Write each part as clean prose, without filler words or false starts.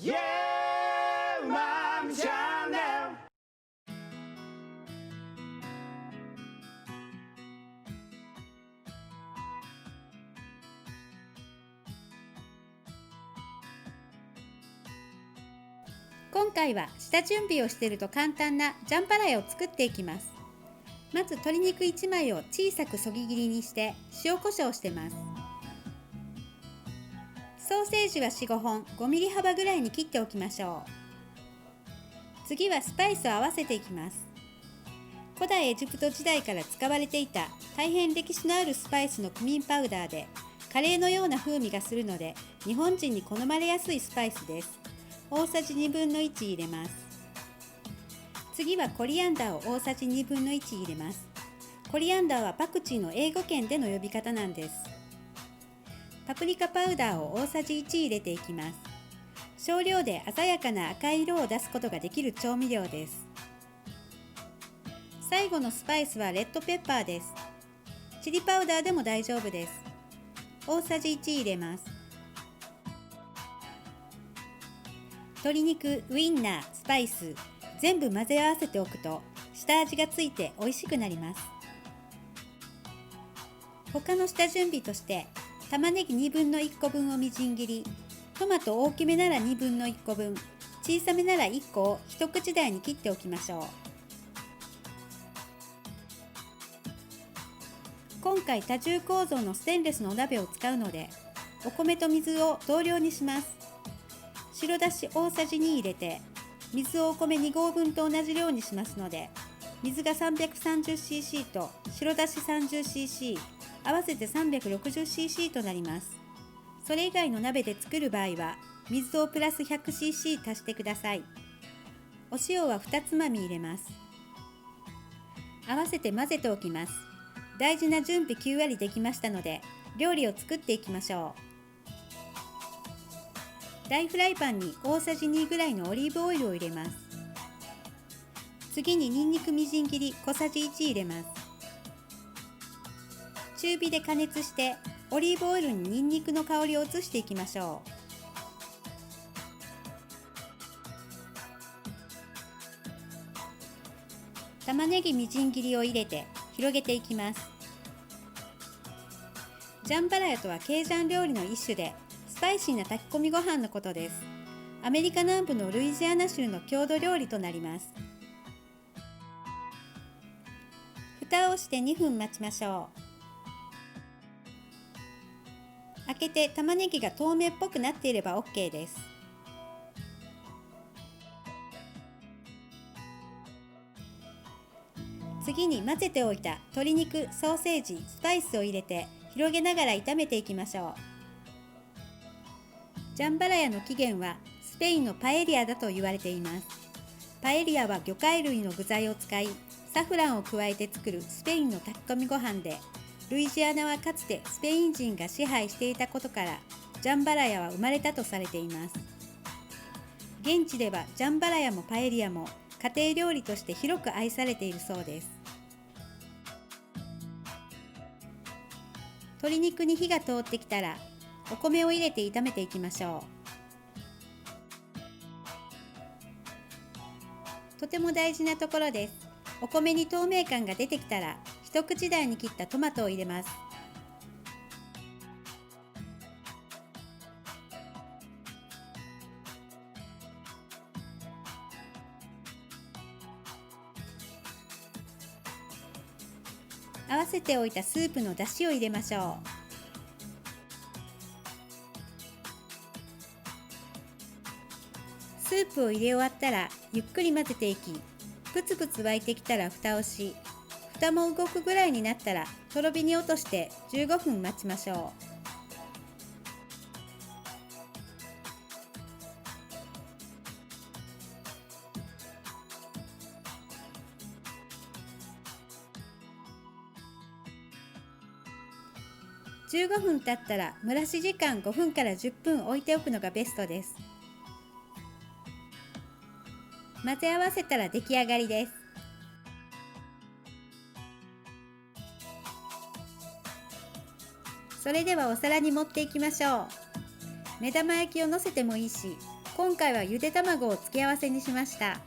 Mom Channel。今回は下準備をしていると簡単なジャンバラヤを作っていきます。まず鶏肉1枚を小さくそぎ切りにして塩コショウしてます。ソーセージは 4,5 本5ミリ幅ぐらいに切っておきましょう。次はスパイスを合わせていきます。古代エジプト時代から使われていた大変歴史のあるスパイスのクミンパウダーで、カレーのような風味がするので日本人に好まれやすいスパイスです。大さじ1/2入れます。次はコリアンダーを大さじ1/2入れます。コリアンダーはパクチーの英語圏での呼び方なんです。パプリカパウダーを大さじ1入れていきます。少量で鮮やかな赤い色を出すことができる調味料です。最後のスパイスはレッドペッパーです。チリパウダーでも大丈夫です。大さじ1入れます。鶏肉、ウインナー、スパイス全部混ぜ合わせておくと下味がついて美味しくなります。他の下準備として玉ねぎ1/2個分をみじん切り、トマト大きめなら1/2個分、小さめなら1個を一口大に切っておきましょう。今回多重構造のステンレスのお鍋を使うので、お米と水を同量にします。白だし大さじ2入れて、水をお米2合分と同じ量にしますので、水が 330cc と白だし 30cc、合わせて 360cc となります。それ以外の鍋で作る場合は、水をプラス 100cc 足してください。お塩は2つまみ入れます。合わせて混ぜておきます。大事な準備9割できましたので、料理を作っていきましょう。大フライパンに大さじ2ぐらいのオリーブオイルを入れます。次にニンニクみじん切り小さじ1入れます。中火で加熱してオリーブオイルにニンニクの香りを移していきましょう。玉ねぎみじん切りを入れて広げていきます。ジャンバラヤとはケイジャン料理の一種で、スパイシーな炊き込みご飯のことです。アメリカ南部のルイジアナ州の郷土料理となります。蓋をして2分待ちましょう。開けて玉ねぎが透明っぽくなっていれば OK です。次に混ぜておいた鶏肉、ソーセージ、スパイスを入れて広げながら炒めていきましょう。ジャンバラヤの起源はスペインのパエリアだと言われています。パエリアは魚介類の具材を使い、サフランを加えて作るスペインの炊き込みご飯で、ルイジアナはかつてスペイン人が支配していたことから、ジャンバラヤは生まれたとされています。現地ではジャンバラヤもパエリアも家庭料理として広く愛されているそうです。鶏肉に火が通ってきたら、お米を入れて炒めていきましょう。とても大事なところです。お米に透明感が出てきたら、一口大に切ったトマトを入れます。合わせておいたスープの出汁を入れましょう。スープを入れ終わったらゆっくり混ぜていき、プツプツ沸いてきたら蓋をし、蓋も動くぐらいになったらとろ火に落として15分待ちましょう。15分経ったら蒸らし時間5分から10分置いておくのがベストです。混ぜ合わせたら出来上がりです。それではお皿に盛っていきましょう。目玉焼きをのせてもいいし、今回はゆで卵を付け合わせにしました。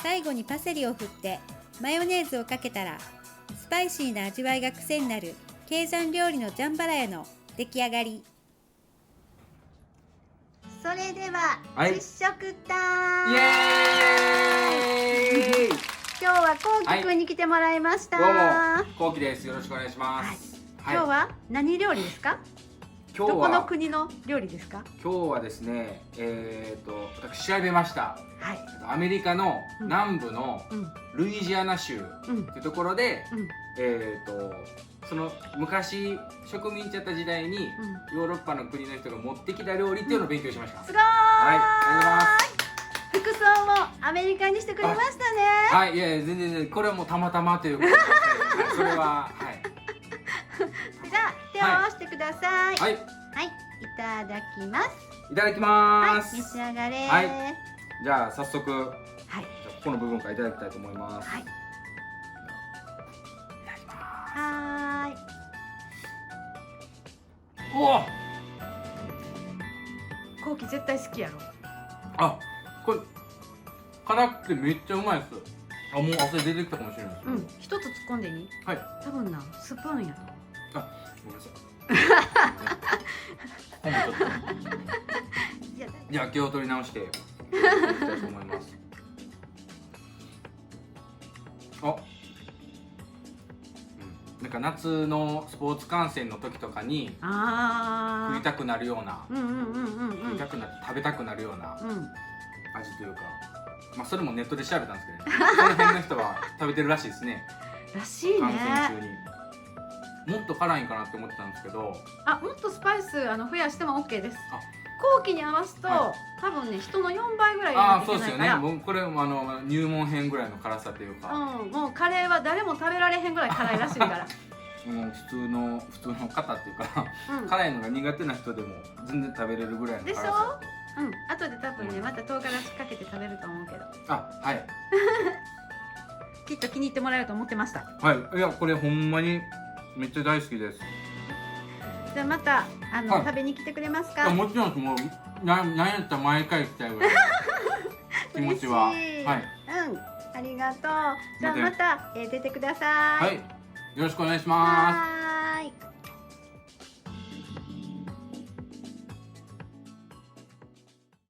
最後にパセリを振ってマヨネーズをかけたら、スパイシーな味わいが癖になるケイジャン料理のジャンバラヤの出来上がり。それでは、実食タイム。イエーイ。今日はこうきくんに来てもらいました。どうも、こうきです。よろしくお願いします。今日は何料理ですか？今日はどこの国の料理ですか？今日はですね、私調べました。はい。アメリカの南部のルイジアナ州というところで、その昔植民地だった時代にヨーロッパの国の人が持ってきた料理っていうのを勉強しました。すごーい。はい、ありがとうございます。服装もアメリカにしてくれましたね。はい、いやいや全然これはもうたまたまということで、それははい。じゃあ手を合わせてください。はい。はい、いただきます。いただきます。はい、召し上がれ。はい。じゃあ早速、はい。ここの部分からいただきたいと思います。はい。いただきます。はーい。おお。こうき絶対好きやろ。あ、これ辛くてめっちゃうまいです。あ、もう汗出てきたかもしれないです。一つ突っ込んでいい？はい。多分なスプーンやと。あ、ごめんなさい。ほんまちょっと。じゃあ気を取り直していきたいと思います。あ、なんか夏のスポーツ観戦の時とかに食いたくなるような、食いたくなって食べたくなるような味というか、まあそれもネットで調べたんですけどね。その辺の人は食べてるらしいですね。らしいね。観戦中に。もっと辛いんかなって思ってたんですけど、あ、もっとスパイス増やしても OK です。後期に合わすと、多分ね人の4倍ぐらい入れないといけないから。あ、そうですよね。もうこれも入門編ぐらいの辛さというか、もうカレーは誰も食べられへんぐらい辛いらしいから。もう普通の方っていうか、辛いのが苦手な人でも全然食べれるぐらいの辛さ。でしょ？後で多分ねまた唐辛子かけて食べると思うけど。あ、はい。きっと気に入ってもらえると思ってました。はい。いやこれほんまにめっちゃ大好きです。じゃあまた食べに来てくれますか？もちろんもうなんやったら毎回来たいぐらい気持ちは。はい。ありがとう。じゃあまた出てください。はい。よろしくお願いします。